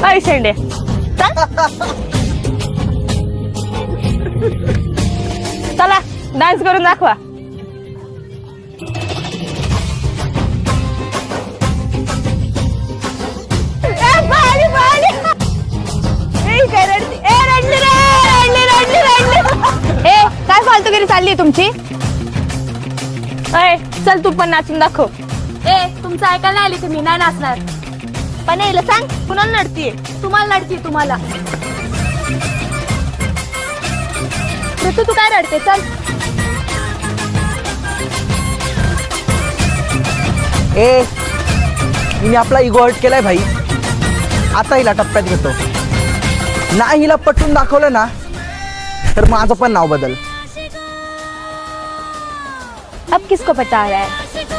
अय शेंडे चल चला डान्स करून दाखवा. काय फालतूगिरी चालली तुमची. अय चल तू पण नाचून दाखव. तुमचं ऐकायला आली तुम्ही नाही नाचणार. पण याला सांग कुणाला नडतीये. तुम्हाला लढती तुम्हाला. ऋतू तू काय रडते चल. हिने आपला इगो हर्ट केलाय भाई. आता हिला टप्प्यात घेतो. ना हिला पटवून दाखवलं ना तर माझं पण नाव बदल. अब किसको पता आ रहा है.